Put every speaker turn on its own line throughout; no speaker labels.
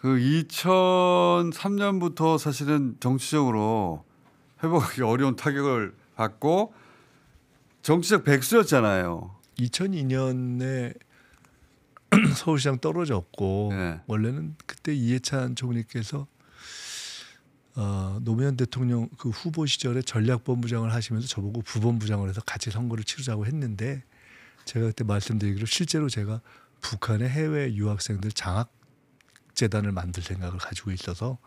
그 2003년부터 사실은 정치적으로 회복하기 어려운 타격을 받고 정치적 백수였잖아요.
2002년에 서울시장 떨어졌고
네.
원래는 그때 이해찬 총리께서 노무현 대통령 그 후보 시절에 전략본부장을 하시면서 저보고 부본부장을 해서 같이 선거를 치르자고 했는데 제가 그때 말씀드리기로 실제로 제가 북한의 해외 유학생들 장학재단을 만들 생각을 가지고 있어서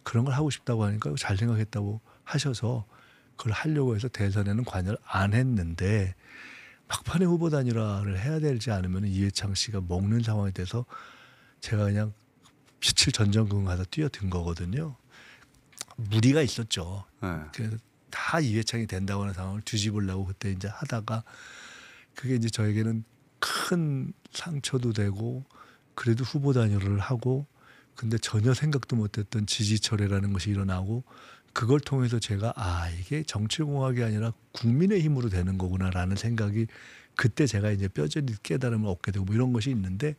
그런 걸 하고 싶다고 하니까 잘 생각했다고 하셔서 그걸 하려고 해서 대선에는 관여를 안 했는데 막판에 후보 단일화를 해야 되지 않으면 이해창 씨가 먹는 상황이 돼서 제가 그냥 며칠 전전긍긍 가서 뛰어든 거거든요. 무리가 있었죠.
네.
그래서 다 이해창이 된다고 하는 상황을 뒤집으려고 그때 이제 하다가 그게 이제 저에게는 큰 상처도 되고 그래도 후보 단일화를 하고 근데 전혀 생각도 못했던 지지철회라는 것이 일어나고 그걸 통해서 제가 이게 정치공학이 아니라 국민의 힘으로 되는 거구나라는 생각이 그때 제가 이제 뼈저리 깨달음을 얻게 되고 뭐 이런 것이 있는데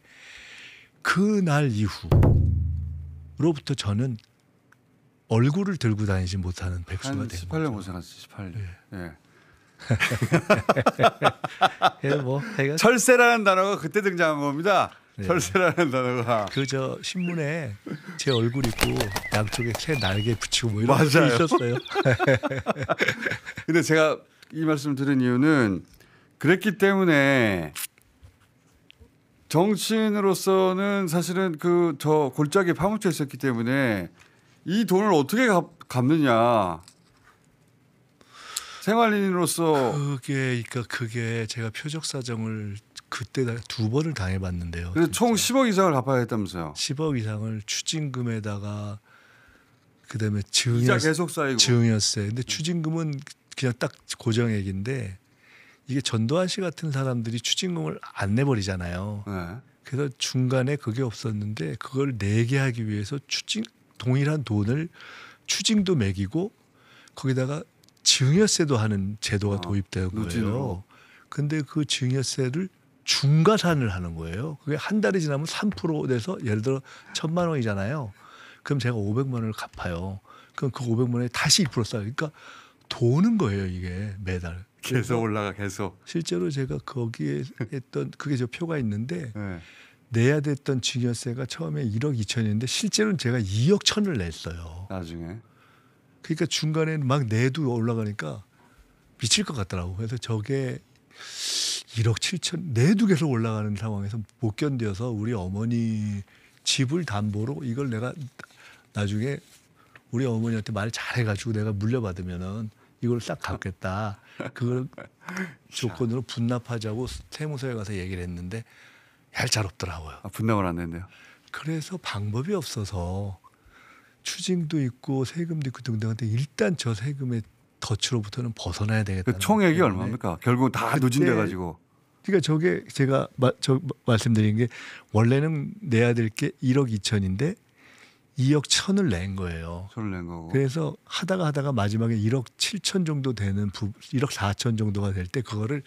그날 이후로부터 저는 얼굴을 들고 다니지 못하는 백수가
한
된
18년
거죠.
고생하셨어요. 18년.
예.
예.
예, 뭐
철새라는 단어가 그때 등장한 겁니다.
네.
철새라는 단어가.
저 신문에 제 얼굴 있고 양쪽에 새 날개 붙이고 뭐 이런 게
맞아요.
있었어요.
근데 제가 이 말씀을 드린 이유는 그랬기 때문에 정치인으로서는 사실은 저 골짜기에 파묻혀 있었기 때문에 이 돈을 어떻게 갚느냐. 생활인으로서
그게 제가 표적 사정을 그때 2번을 당해봤는데요.
그래서 총 10억 이상을 갚아야 했다면서요.
10억 이상을 추징금에다가 그다음에
이자 계속 쌓이고.
증여세. 근데 추징금은 그냥 딱 고정액인데 이게 전두환 씨 같은 사람들이 추징금을 안 내버리잖아요.
네.
그래서 중간에 그게 없었는데 그걸 내게 하기 위해서 동일한 돈을 추징도 매기고 거기다가 증여세도 하는 제도가 도입된 거예요. 근데 그 증여세를 중과산을 하는 거예요. 그게 한 달이 지나면 3% 돼서 예를 들어 1,000만 원이잖아요. 그럼 제가 500만 원을 갚아요. 그럼 그 500만 원에 다시 1% 쌓여. 그러니까 도는 거예요, 이게 매달.
계속 올라가 계속.
실제로 제가 거기에 했던 그게 저 표가 있는데
네.
내야 됐던 증여세가 처음에 1억 2천이었는데 실제로는 제가 2억 1천을 냈어요.
나중에.
그러니까 중간에 막 내도 올라가니까 미칠 것 같더라고. 그래서 저게 1억 7천 내도 계속 올라가는 상황에서 못 견뎌서 우리 어머니 집을 담보로 이걸 내가 나중에 우리 어머니한테 말 잘해가지고 내가 물려받으면은 이걸 싹 갚겠다. 그걸 조건으로 분납하자고 세무서에 가서 얘기를 했는데 얄짤없더라고요.
분담을 안 된대요.
그래서 방법이 없어서 추징도 있고 세금도 있고 등등한데 일단 저 세금의 덫으로부터는 벗어나야 되겠다.
그 총액이 얼마입니까? 결국 다 누진돼 가지고.
그러니까 저게 제가 말씀드린 게 원래는 내야 될 게 1억 2천인데 2억 1천을 낸 거예요.
손을 낸 거고.
그래서 하다가 마지막에 1억 7천 정도 되는 1억 4천 정도가 될 때 그거를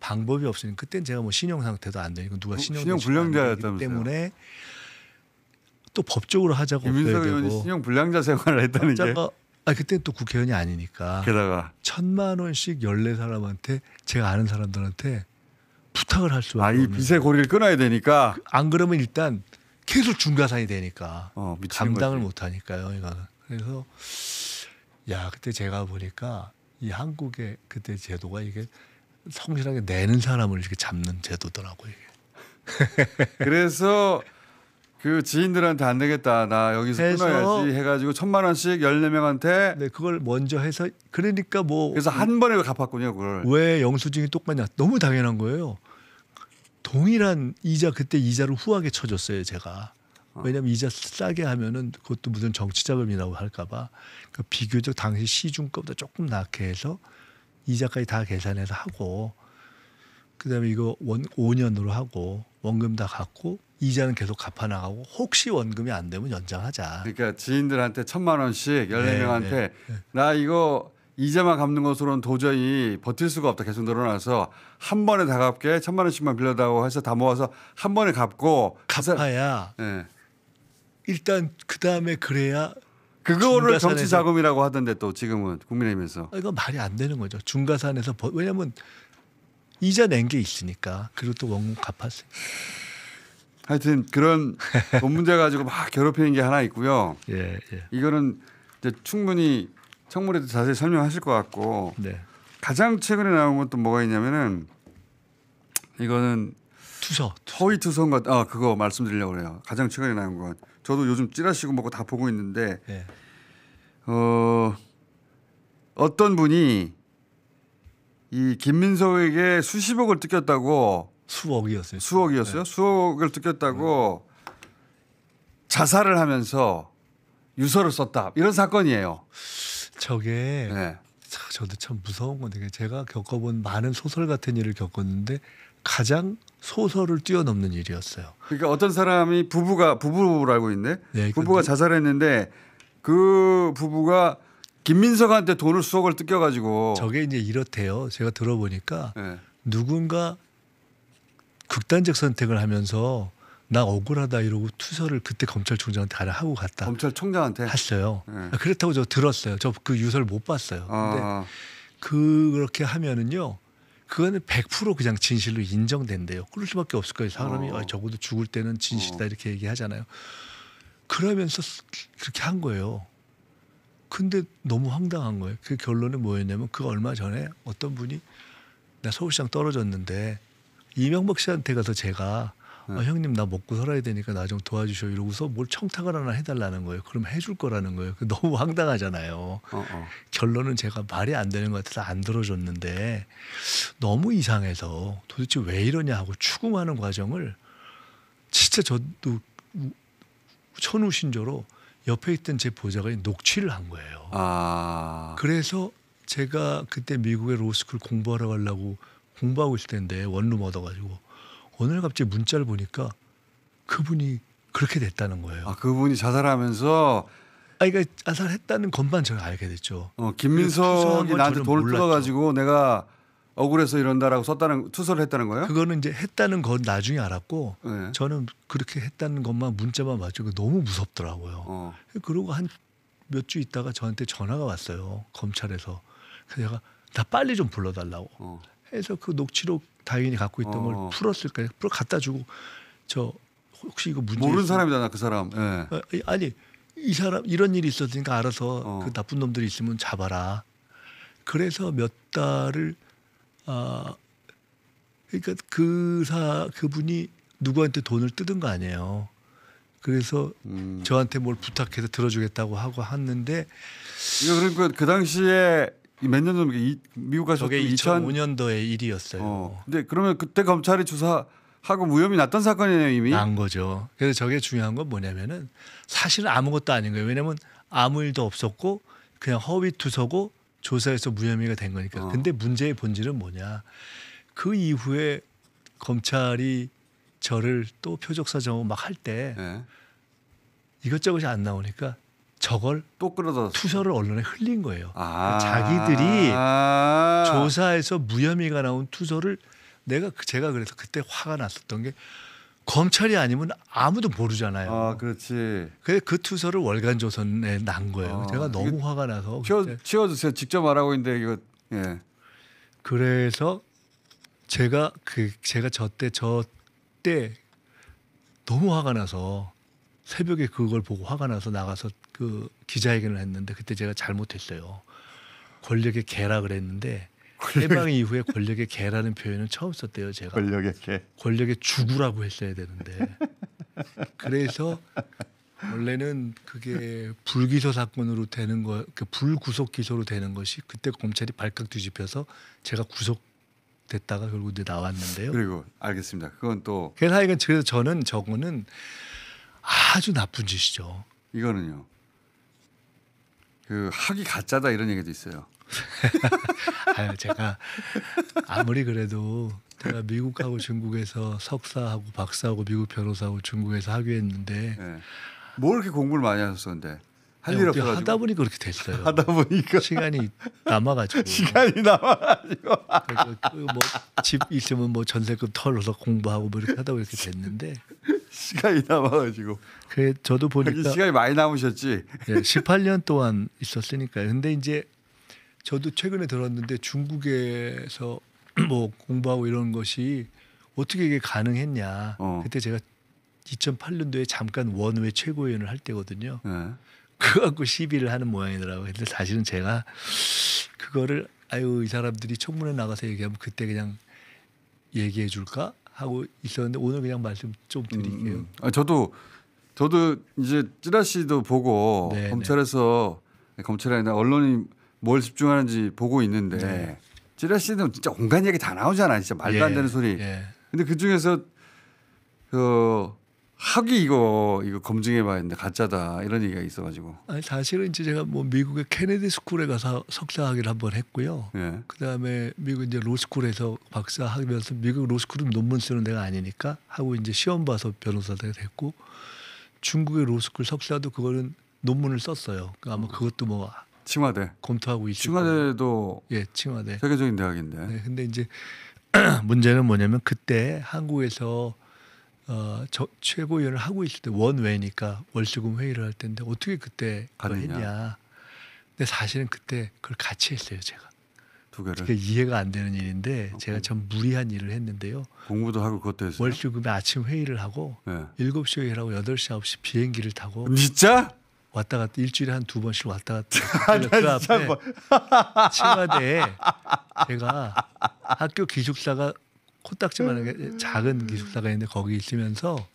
방법이 없으니까 그땐 제가 뭐 신용 상태도 안 되니까 누가 신용
불량자였다면서요.
때문에 또 법적으로 하자고
김민석 의원이 신용 불량자 생활을 했다는 게.
그때 또 국회의원이 아니니까.
게다가
1,000만 원씩 14사람한테 제가 아는 사람들한테 부탁을 할 수밖에 없는.
이 빚의 고리를 끊어야 되니까.
안 그러면 일단 계속 중과산이 되니까 감당을
거지.
못 하니까요. 이거는. 그래서 그때 제가 보니까 이 한국의 그때 제도가 이게 성실하게 내는 사람을 이렇게 잡는 제도더라고요. 이게.
그래서 그 지인들한테 안 되겠다. 나 여기서 끊어야지 해가지고 1,000만 원씩 14명한테.
네, 그걸 먼저 해서 그러니까 뭐.
그래서 한 번에 갚았군요, 그걸.
왜 영수증이 똑같냐? 너무 당연한 거예요. 동일한 이자 그때 이자를 후하게 쳐줬어요, 제가. 왜냐하면 이자 싸게 하면은 그것도 무슨 정치자금이라고 할까봐. 그러니까 비교적 당시 시중가보다 조금 낮게 해서 이자까지 다 계산해서 하고. 그다음에 이거 5년으로 하고 원금 다 갚고 이자는 계속 갚아나가고 혹시 원금이 안 되면 연장하자.
그러니까 지인들한테 1,000만 원씩 14명한테 나 이거 이자만 갚는 것으로는 도저히 버틸 수가 없다. 계속 늘어나서 한 번에 다 갚게 1,000만 원씩만 빌려다고 해서 다 모아서 한 번에 갚고
갚아야
네.
일단 그 다음에 그래야
그거를
중가산에서-
정치 자금이라고 하던데 또 지금은 국민의힘에서.
이거 말이 안 되는 거죠. 중가산에서 왜냐하면 이자 낸 게 있으니까 그리고 또 원금 갚았어요.
하여튼 그런 돈 문제 가지고 막 괴롭히는 게 하나 있고요.
예, 예.
이거는 이제 충분히 청문회도 자세히 설명하실 것 같고
네.
가장 최근에 나온 건 또 뭐가 있냐면은 이거는
투서.
허위 투서인가 그거 말씀드리려고 그래요. 가장 최근에 나온 건 저도 요즘 찌라시고 뭐고 다 보고 있는데
예.
어떤 분이 이 김민석에게 수십억을 뜯겼다고
수억이었어요.
수억이었어요? 수억을 뜯겼다고 자살을 하면서 유서를 썼다 이런 사건이에요.
저게
네.
저도 참 무서운 건데 제가 겪어본 많은 소설 같은 일을 겪었는데 가장 소설을 뛰어넘는 일이었어요.
그러니까 어떤 사람이 부부를 알고 있네.
네,
부부가 자살했는데 그 부부가 김민석한테 돈을 수억을 뜯겨가지고
저게 이제 이렇대요. 제가 들어보니까
네.
누군가 극단적 선택을 하면서 나 억울하다 이러고 투서를 그때 검찰총장한테 하나 하고 갔다
검찰총장한테
했어요.
네.
그렇다고 저 들었어요. 저 그 유서를 못 봤어요. 근데 그렇게 하면은요. 그거는 100% 그냥 진실로 인정된대요. 그럴 수밖에 없을 거예요. 사람이 적어도 죽을 때는 진실이다 이렇게 얘기하잖아요. 그러면서 그렇게 한 거예요. 근데 너무 황당한 거예요. 그 결론은 뭐였냐면 그 얼마 전에 어떤 분이 나 서울시장 떨어졌는데 이명박 씨한테 가서 제가 형님 나 먹고 살아야 되니까 나 좀 도와주셔 이러고서 뭘 청탁을 하나 해달라는 거예요. 그럼 해줄 거라는 거예요. 너무 황당하잖아요. 결론은 제가 말이 안 되는 것 같아서 안 들어줬는데 너무 이상해서 도대체 왜 이러냐 하고 추궁하는 과정을 진짜 저도 천우신조로 옆에 있던 제 보좌관이 녹취를 한 거예요. 그래서 제가 그때 미국의 로스쿨 공부하러 가려고 공부하고 있을 텐데 원룸 얻어가지고 오늘 갑자기 문자를 보니까 그분이 그렇게 됐다는 거예요.
그분이 자살하면서
그러니까 자살했다는 것만 제가 알게 됐죠.
김민석이 나한테 돈을
몰랐죠.
뜯어가지고 내가 억울해서 이런다라고 투서를 했다는 거예요?
그거는 이제 했다는 건 나중에 알았고
네.
저는 그렇게 했다는 것만 문자만 봤죠. 너무 무섭더라고요. 그리고 한 몇 주 있다가 저한테 전화가 왔어요. 검찰에서. 그래서 제가 나 빨리 좀 불러달라고 해서 그 녹취록 다행히 갖고 있던 걸 풀었을 거예요. 갖다 주고 저 혹시 이거 문제
모르는 사람이다 나 그 사람. 네.
아니 이 사람 이런 일이 있었으니까 알아서 그 나쁜 놈들이 있으면 잡아라. 그래서 몇 달을 그러니까 그분이 누구한테 돈을 뜯은 거 아니에요. 그래서 저한테 뭘 부탁해서 들어주겠다고 하고 했는데
이거 그러니까 그 당시에 몇 년 전에 미국 가서
저게 2005년도의 일이었어요.
근데 그러면 그때 검찰이 조사하고 무혐의 났던 사건이네요 이미.
난 거죠. 그래서 저게 중요한 건 뭐냐면은 사실은 아무것도 아닌 거예요. 왜냐하면 아무 일도 없었고 그냥 허위 투서고 조사에서 무혐의가 된 거니까. 근데 문제의 본질은 뭐냐? 그 이후에 검찰이 저를 또 표적사 정보 막 할 때
네.
이것저것이 안 나오니까 저걸
또 끌어다
투서를 언론에 흘린 거예요. 그러니까 자기들이 조사에서 무혐의가 나온 투서를 제가 그래서 그때 화가 났었던 게 검찰이 아니면 아무도 모르잖아요.
그렇지.
그래서 그 투서를 월간조선에 난 거예요. 제가 너무 화가 나서
치워주세요. 직접 말하고 있는데 이거. 예.
그래서 제가 저때 너무 화가 나서 새벽에 그걸 보고 화가 나서 나가서 그 기자회견을 했는데 그때 제가 잘못했어요. 권력의 개라 그랬는데 해방 이후에 권력의 개라는 표현은 처음 썼대요. 제가
권력의 개.
권력의 주구라고 했어야 되는데 그래서 원래는 그게 불기소 사건으로 되는 거, 불구속 기소로 되는 것이 그때 검찰이 발칵 뒤집혀서 제가 구속됐다가 결국 이제 나왔는데요.
그리고 알겠습니다. 그건 또
그래서 저는 저거는 아주 나쁜 짓이죠.
이거는요. 그 학위 가짜다 이런 얘기도 있어요.
제가 아무리 그래도 제가 미국하고 중국에서 석사하고 박사하고 미국 변호사하고 중국에서 학위했는데
뭘 이렇게 공부를 많이 하셨어 근데 할 일 없어가지고
하다 보니 그렇게 됐어요.
하다 보니까
시간이 남아가지고 뭐 집 있으면 뭐 전세금 털어서 공부하고 뭐 이렇게 하다 보니 이렇게 됐는데
시간이 남아가지고.
그 저도
하긴
보니까
시간이 많이 남으셨지.
18년 동안 있었으니까요. 근데 이제 저도 최근에 들었는데 중국에서 뭐 공부하고 이런 것이 어떻게 이게 가능했냐. 그때 제가 2008년도에 잠깐 원외 최고위원을 할 때거든요.
네.
그거 갖고 시비를 하는 모양이더라고요. 근데 사실은 제가 그거를 아유 이 사람들이 청문회 나가서 얘기하면 그때 그냥 얘기해 줄까 하고 있었는데 오늘 그냥 말씀 좀 드릴게요.
저도 이제 찌라시도 보고
네,
검찰이 아니라 언론이 뭘 집중하는지 보고 있는데
네.
찌라시는 진짜 온갖 얘기 다 나오잖아. 진짜 말도 안 되는 소리.
예.
근데 그 중에서 그 학위 이거 검증해봐야 했는데 가짜다 이런 얘기가 있어가지고.
아니 사실은 이제 제가 뭐 미국의 케네디 스쿨에 가서 석사학위를 한번 했고요.
예.
그다음에 미국 이제 로스쿨에서 박사학위면서 미국 로스쿨은 논문 쓰는 데가 아니니까 하고 이제 시험 봐서 변호사가 됐고 중국의 로스쿨 석사도 그거는 논문을 썼어요. 그러니까 아마 그것도 뭐
칭화대.
검토하고 있을 거예요.
칭화대도
예, 칭화대.
세계적인 대학인데.
네, 근데 이제 문제는 뭐냐면 그때 한국에서 최고위원을 하고 있을 때 원외니까 월수금 회의를 할 텐데 어떻게 그때 그걸
가느냐.
했냐. 근데 사실은 그때 그걸 같이 했어요, 제가.
두 개를.
그게 이해가 안 되는 일인데 제가 참 무리한 일을 했는데요.
공부도 하고 그것도 했어요.
월수금에 아침 회의를 하고
네.
7시 회의를 하고 8시, 9시 비행기를 타고
진짜?
왔다 갔다 일주일에 한 2번씩 왔다 갔다. 그 앞에 칭화대에 제가 학교 기숙사가 코딱지만한 게 작은 기숙사가 있는데 거기 있으면서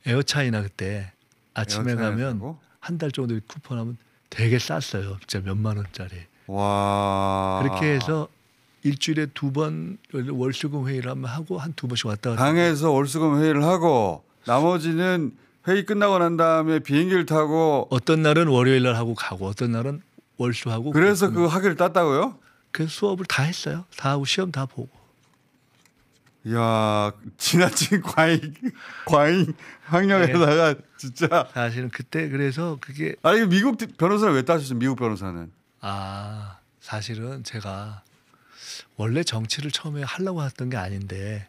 에어차이나 그때 아침에
에어차이나
가면
사고?
한 달 정도 쿠폰하면 되게 쌌어요. 진짜 몇만 원짜리.
와.
그렇게 해서 일주일에 2번 월수금 회의를 한번 하고 한 2번씩 왔다 갔다.
방에서 월수금 회의를 하고 나머지는 회의 끝나고 난 다음에 비행기를 타고
어떤 날은 월요일 날 하고 가고 어떤 날은 월수하고.
그래서 그 학위를 땄다고요?
그 수업을 다 했어요. 다 하고 시험 다 보고.
이야 지나친 과잉 학력에다가 진짜.
사실은 그때 그래서 그게
아니 미국 변호사를 왜 따셨어요? 미국 변호사는.
사실은 제가 원래 정치를 처음에 하려고 했던 게 아닌데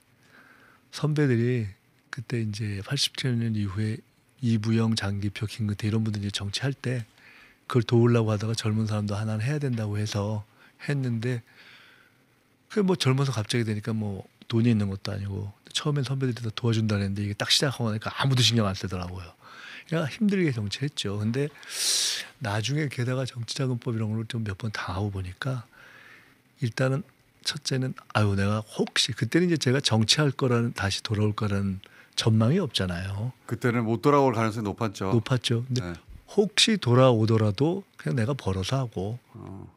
선배들이 그때 이제 87년 이후에 이부영, 장기표, 김근태 이런 분들이 정치할 때 그걸 도우려고 하다가 젊은 사람도 하나는 해야 된다고 해서 했는데 그 뭐 젊어서 갑자기 되니까 뭐 돈이 있는 것도 아니고 처음엔 선배들이 다 도와준다 했는데 이게 딱 시작하고 나니까 아무도 신경 안 쓰더라고요. 그러니까 힘들게 정치했죠. 근데 나중에 게다가 정치자금법 이런 걸 좀 몇 번 당하고 보니까 일단은 첫째는 내가 혹시 그때는 이제 제가 정치할 거라는 다시 돌아올 거라는 전망이 없잖아요.
그때는 못 돌아올 가능성이 높았죠.
높았죠. 근데
네.
혹시 돌아오더라도 그냥 내가 벌어서 하고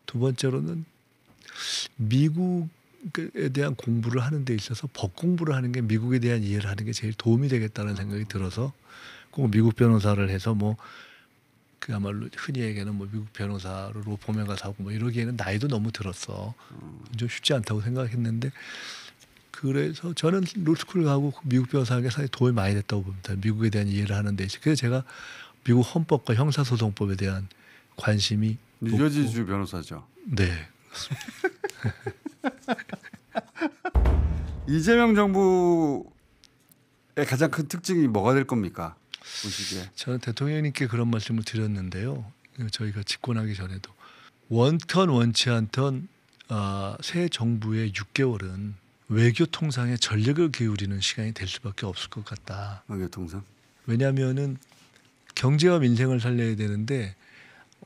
두 번째로는 미국에 대한 공부를 하는 데 있어서 법 공부를 하는 게 미국에 대한 이해를 하는 게 제일 도움이 되겠다는 생각이 들어서 꼭 미국 변호사를 해서 뭐 그야말로 흔히 얘기하는 뭐 미국 변호사로 로펌에 가서 하고 뭐 이러기에는 나이도 너무 들었어. 좀 쉽지 않다고 생각했는데 그래서 저는 로스쿨 가고 미국 변호사에게 상당히 도움이 많이 됐다고 봅니다. 미국에 대한 이해를 하는 데 있어서. 그래서 제가 미국 헌법과 형사소송법에 대한 관심이
뉴저지주 변호사죠.
네.
이재명 정부의 가장 큰 특징이 뭐가 될 겁니까? 보시기에.
저는 대통령님께 그런 말씀을 드렸는데요. 저희가 집권하기 전에도 원턴 원치 않던 새 정부의 6개월은 외교 통상에 전력을 기울이는 시간이 될 수밖에 없을 것 같다.
외교 통상.
왜냐하면은 경제와 민생을 살려야 되는데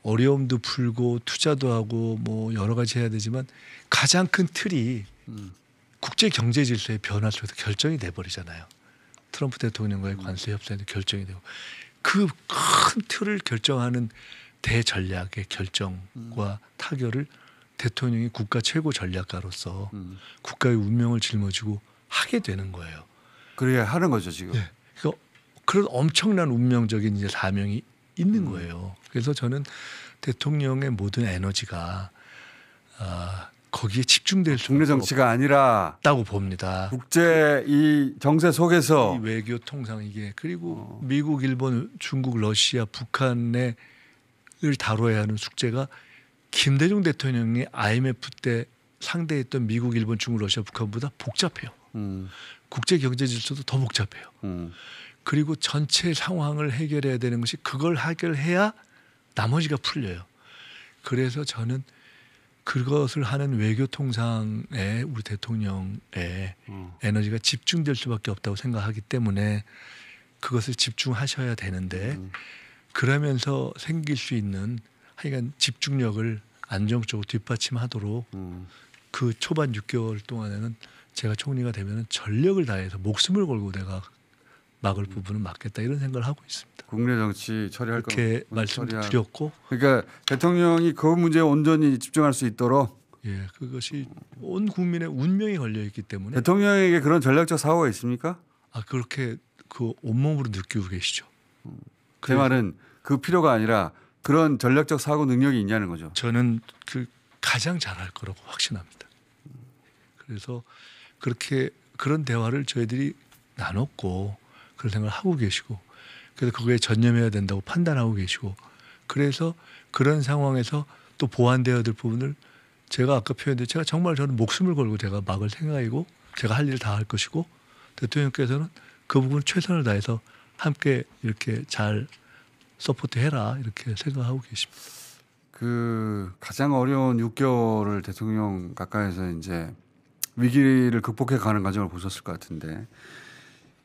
어려움도 풀고 투자도 하고 뭐 여러 가지 해야 되지만 가장 큰 틀이 국제 경제 질서의 변화 속에서 결정이 돼 버리잖아요. 트럼프 대통령과의 관세 협상도 결정이 되고 그 큰 틀을 결정하는 대전략의 결정과 타결을 대통령이 국가 최고 전략가로서 국가의 운명을 짊어지고 하게 되는 거예요.
그래야 하는 거죠 지금.
네. 그런 엄청난 운명적인 이제 사명이 있는 거예요. 그래서 저는 대통령의 모든 에너지가 거기에 집중될 수
국내 정치가 아니라
없다고 봅니다.
국제 이 정세 속에서
이 외교 통상 이게 그리고 미국, 일본, 중국, 러시아, 북한을 다뤄야 하는 숙제가 김대중 대통령이 IMF 때 상대했던 미국, 일본, 중국, 러시아, 북한보다 복잡해요. 국제 경제 질서도 더 복잡해요. 그리고 전체 상황을 해결해야 되는 것이 그걸 해결해야 나머지가 풀려요. 그래서 저는 그것을 하는 외교 통상에 우리 대통령의 에너지가 집중될 수밖에 없다고 생각하기 때문에 그것을 집중하셔야 되는데 그러면서 생길 수 있는 하여간 집중력을 안정적으로 뒷받침하도록 그 초반 6개월 동안에는 제가 총리가 되면 전력을 다해서 목숨을 걸고 내가 막을 부분은 막겠다 이런 생각을 하고 있습니다.
국내 정치 처리할 거
그렇게 말씀드렸고,
그러니까 대통령이 그 문제에 온전히 집중할 수 있도록
예, 그것이 온 국민의 운명이 걸려 있기 때문에
대통령에게 그런 전략적 사고가 있습니까?
그렇게 그 온몸으로 느끼고 계시죠.
제 말은 그 필요가 아니라 그런 전략적 사고 능력이 있냐는 거죠.
저는 그 가장 잘할 거라고 확신합니다. 그래서 그렇게 그런 대화를 저희들이 나눴고 그런 생각을 하고 계시고 그래서 그거에 전념해야 된다고 판단하고 계시고 그래서 그런 상황에서 또 보완되어야 될 부분을 제가 아까 표현했는데 제가 정말 저는 목숨을 걸고 제가 막을 생각이고 제가 할 일을 다 할 것이고 대통령께서는 그 부분 최선을 다해서 함께 이렇게 잘 서포트해라 이렇게 생각하고 계십니다.
그 가장 어려운 6개월을 대통령 가까이서 이제 위기를 극복해 가는 과정을 보셨을 것 같은데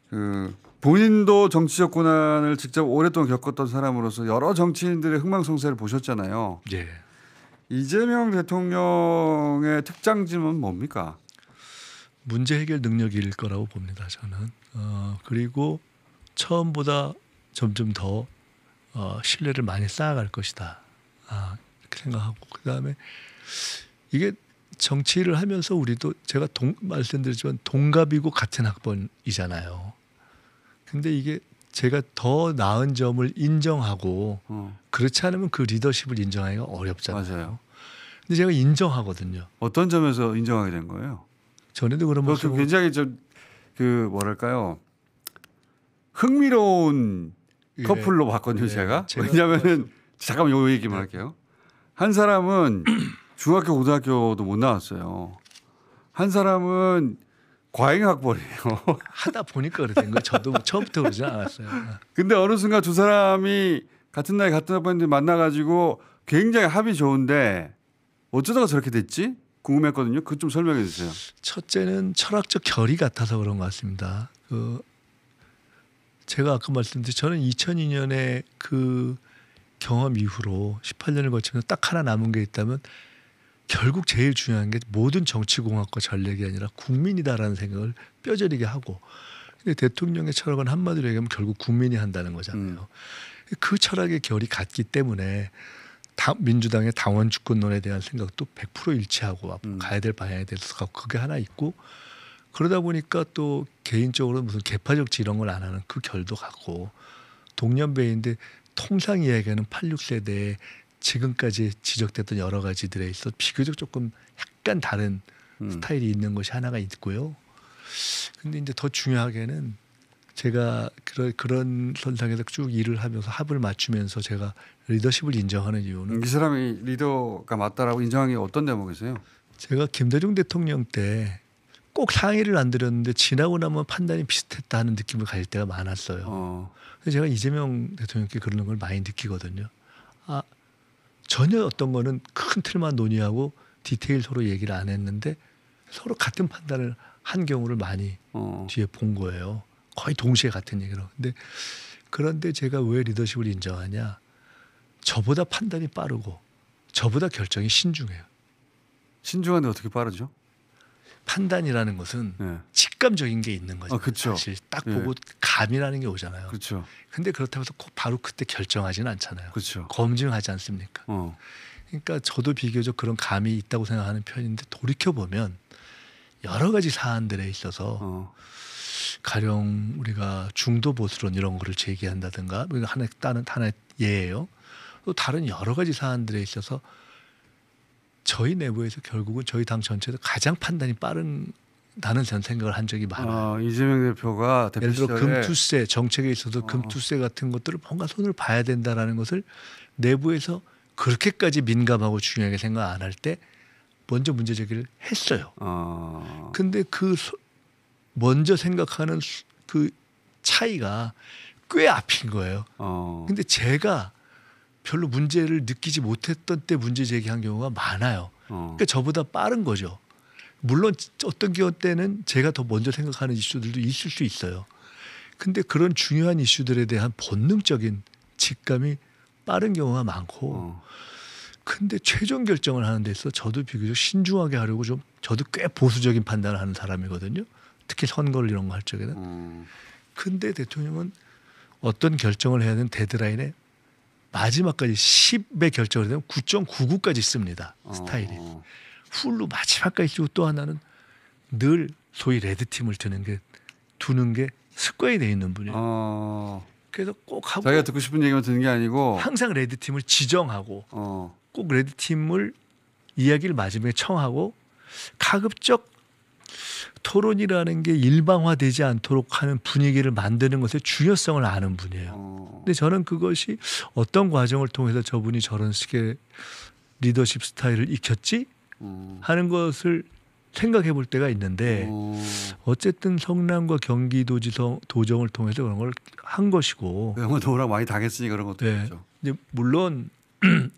그 본인도 정치적 고난을 직접 오랫동안 겪었던 사람으로서 여러 정치인들의 흥망성쇠를 보셨잖아요.
예.
이재명 대통령의 특장점은 뭡니까?
문제 해결 능력일 거라고 봅니다. 저는 그리고 처음보다 점점 더 신뢰를 많이 쌓아갈 것이다. 이렇게 생각하고 그다음에 이게 정치를 하면서 우리도 제가 말씀드렸지만 동갑이고 같은 학번이잖아요. 근데 이게 제가 더 나은 점을 인정하고 그렇지 않으면 그 리더십을 인정하기가 어렵잖아요.
맞아요.
근데 제가 인정하거든요.
어떤 점에서 인정하게 된 거예요?
전에도 그런 모습
굉장히 좀 그 뭐랄까요 흥미로운 커플로 봤거든요. 제가 왜냐하면은 잠깐만 요 얘기만 할게요. 한 사람은 중학교 고등학교도 못 나왔어요. 한 사람은 과잉학벌이에요.
하다 보니까 그렇게 된 거예요. 저도 처음부터 그러지 않았어요.
근데 어느 순간 두 사람이 같은 나이 같은 학번인데 만나가지고 굉장히 합이 좋은데 어쩌다가 저렇게 됐지? 궁금했거든요. 그것 좀 설명해 주세요.
첫째는 철학적 결이 같아서 그런 것 같습니다. 제가 아까 말씀드린 저는 2002년에 그 경험 이후로 18년을 거치면서 딱 하나 남은 게 있다면 결국 제일 중요한 게 모든 정치공학과 전략이 아니라 국민이다라는 생각을 뼈저리게 하고 근데 대통령의 철학은 한마디로 얘기하면 결국 국민이 한다는 거잖아요. 그 철학의 결이 같기 때문에 민주당의 당원 주권론에 대한 생각도 100% 일치하고 가야 될 방향에 대해서 그게 하나 있고 그러다 보니까 또 개인적으로 무슨 개파적 이런 걸 안 하는 그 결도 같고 동년배인데 통상 이야기하는 86세대에 지금까지 지적됐던 여러 가지들에 있어 비교적 조금 약간 다른 스타일이 있는 것이 하나가 있고요. 근데 이제 더 중요하게는 제가 그런 선상에서 쭉 일을 하면서 합을 맞추면서 제가 리더십을 인정하는 이유는
이 사람이 리더가 맞다라고 인정한 게 어떤 대목이세요?
제가 김대중 대통령 때 꼭 상의를 안 드렸는데 지나고 나면 판단이 비슷했다 하는 느낌을 가질 때가 많았어요. 그래서 제가 이재명 대통령께 그러는 걸 많이 느끼거든요. 전혀 어떤 거는 큰 틀만 논의하고 디테일 서로 얘기를 안 했는데 서로 같은 판단을 한 경우를 많이 뒤에 본 거예요. 거의 동시에 같은 얘기로. 그런데 제가 왜 리더십을 인정하냐? 저보다 판단이 빠르고 저보다 결정이 신중해요.
신중한데 어떻게 빠르죠?
판단이라는 것은 직감적인 게 있는 거죠.
그렇죠.
사실 딱 보고 감이라는 게 오잖아요.
그렇죠.
근데 그렇다고 해서 꼭 바로 그때 결정하지는 않잖아요.
그렇죠.
검증하지 않습니까? 그러니까 저도 비교적 그런 감이 있다고 생각하는 편인데 돌이켜 보면 여러 가지 사안들에 있어서 가령 우리가 중도 보수론 이런 거를 제기한다든가 하나의 예예요. 또 다른 여러 가지 사안들에 있어서 저희 내부에서 결국은 저희 당 전체에서 가장 판단이 빠른다는 생각을 한 적이 많아요.
이재명 대표가
예를 들어 금투세 정책에 있어서 금투세 같은 것들을 뭔가 손을 봐야 된다라는 것을 내부에서 그렇게까지 민감하고 중요하게 생각 안 할 때 먼저 문제 제기를 했어요. 근데 그 먼저 생각하는 그 차이가 꽤 앞인 거예요. 근데 제가 별로 문제를 느끼지 못했던 때 문제 제기한 경우가 많아요. 그러니까 저보다 빠른 거죠. 물론 어떤 경우 때는 제가 더 먼저 생각하는 이슈들도 있을 수 있어요. 근데 그런 중요한 이슈들에 대한 본능적인 직감이 빠른 경우가 많고 근데 최종 결정을 하는 데 있어서 저도 비교적 신중하게 하려고 좀 저도 꽤 보수적인 판단을 하는 사람이거든요. 특히 선거를 이런 거 할 적에는. 근데 대통령은 어떤 결정을 해야 되는 데드라인에 마지막까지 10의 결정을 되면 9.99까지 씁니다. 스타일이. 훌로 마지막까지 쓰고 또 하나는 늘 소위 레드팀을 두는 게 습관이 돼 있는 분이에요. 그래서 꼭 하고
자기가 듣고 싶은 얘기만 듣는 게 아니고
항상 레드팀을 지정하고 꼭 레드팀을 이야기를 마지막에 청하고 가급적 토론이라는 게 일방화되지 않도록 하는 분위기를 만드는 것의 중요성을 아는 분이에요. 근데 저는 그것이 어떤 과정을 통해서 저분이 저런 식의 리더십 스타일을 익혔지 하는 것을 생각해 볼 때가 있는데 어쨌든 성남과 경기도지사 도정을 통해서 그런 걸 한 것이고
영어 도우랑 많이 당했으니 그런 것도
네.
있죠.
근데 물론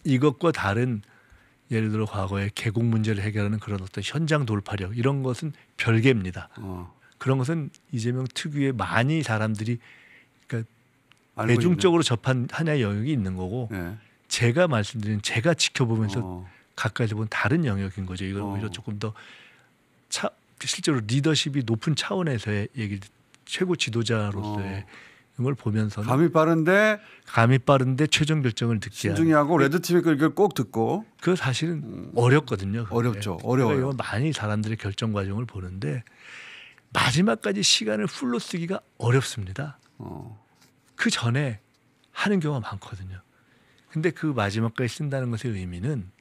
이것과 다른 예를 들어 과거에 계곡 문제를 해결하는 그런 어떤 현장 돌파력 이런 것은 별개입니다. 그런 것은 이재명 특유의 많이 사람들이 그러니까 대중적으로 접한 하나의 영역이 있는 거고
네.
제가 말씀드린 제가 지켜보면서 가까이서 본 다른 영역인 거죠. 이건 오히려 조금 더 실제로 리더십이 높은 차원에서의 얘기 최고 지도자로서의 걸 보면서
감이 빠른데
최종 결정을 듣지
신중히 하고 레드팀의 글을 꼭 듣고
그 사실은 어렵거든요. 그게.
어렵죠. 어려워요.
이건 많이 사람들의 결정 과정을 보는데 마지막까지 시간을 풀로 쓰기가 어렵습니다. 그 전에 하는 경우가 많거든요. 근데 그 마지막까지 쓴다는 것의 의미는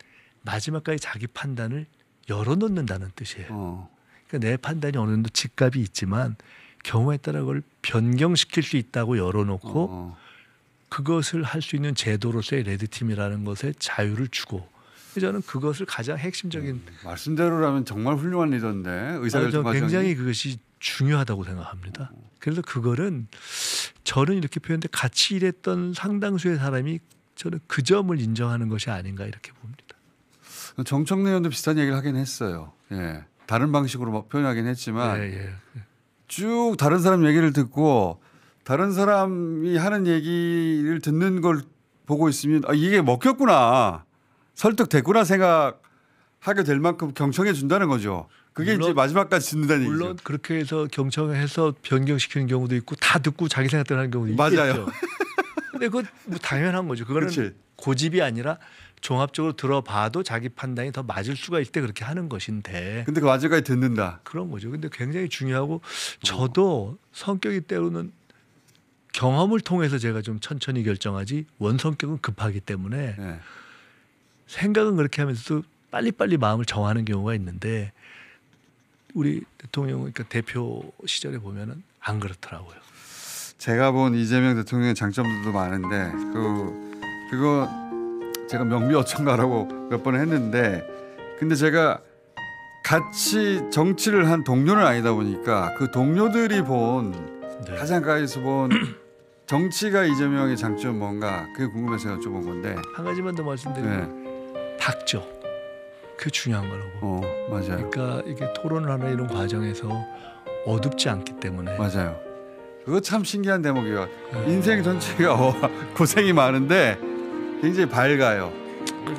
마지막까지 자기 판단을 열어놓는다는 뜻이에요. 그러니까 내 판단이 어느 정도 직갑이 있지만 경우에 따라 그걸 변경시킬 수 있다고 열어놓고 그것을 할 수 있는 제도로서의 레드팀이라는 것에 자유를 주고 저는 그것을 가장 핵심적인
말씀대로라면 정말 훌륭한 리더인데 의사결정 과정이
굉장히 그것이 중요하다고 생각합니다. 그래서 그거는 저는 이렇게 표현돼 같이 일했던 상당수의 사람이 저는 그 점을 인정하는 것이 아닌가 이렇게 봅니다.
정청래 의원도 비슷한 얘기를 하긴 했어요. 예. 다른 방식으로 표현하긴 했지만 쭉 다른 사람 얘기를 듣고 다른 사람이 하는 얘기를 듣는 걸 보고 있으면 이게 먹혔구나 설득됐구나 생각하게 될 만큼 경청해 준다는 거죠. 그게 이제 마지막까지 듣는다는 얘기죠.
물론 그렇게 해서 경청해서 변경시키는 경우도 있고 다 듣고 자기 생각대로 하는 경우도
맞아요.
있겠죠. 근데 그건 뭐 당연한 거죠. 그거는
그치.
고집이 아니라 종합적으로 들어봐도 자기 판단이 더 맞을 수가 있을 때 그렇게 하는 것인데.
근데 그 마지막까지 듣는다.
그런 거죠. 근데 굉장히 중요하고 저도 성격이 때로는 경험을 통해서 제가 좀 천천히 결정하지 원성격은 급하기 때문에
네.
생각은 그렇게 하면서도 빨리빨리 마음을 정하는 경우가 있는데 우리 대통령 그러니까 대표 시절에 보면은 안 그렇더라고요.
제가 본 이재명 대통령의 장점들도 많은데 그거 제가 명미어천가라고 몇 번 했는데 근데 제가 같이 정치를 한 동료는 아니다 보니까 그 동료들이 본 가장 가까이서 본 정치가 이재명의 장점 뭔가 그게 궁금해서 여쭤본 건데
한 가지만 더 말씀드리면 닥죠. 그게 중요한 거라고.
맞아요.
그러니까 이게 토론을 하는 이런 과정에서 어둡지 않기 때문에.
맞아요. 그거 참 신기한 대목이에요. 인생 전체가 고생이 많은데 굉장히 밝아요.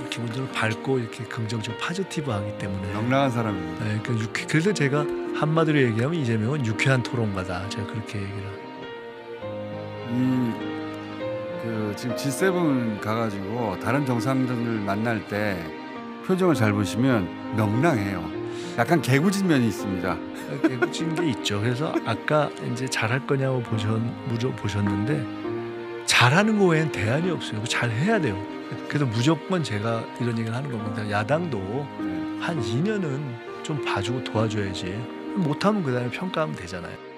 기본적으로 밝고 이렇게 긍정적 포지티브하기 때문에
명랑한 사람입니다.
네, 그러니까 그래서 제가 한마디로 얘기하면 이재명은 유쾌한 토론가다. 제가 그렇게 얘기를.
지금 G7 가가지고 다른 정상들을 만날 때 표정을 잘 보시면 명랑해요. 약간 개구진 면이 있습니다.
개구진 게 있죠. 그래서 아까 이제 잘할 거냐고 보셨는데 잘하는 거 외엔 대안이 없어요. 잘 해야 돼요. 그래서 무조건 제가 이런 얘기를 하는 겁니다. 야당도 한 2년은 좀 봐주고 도와줘야지. 못하면 그다음에 평가하면 되잖아요.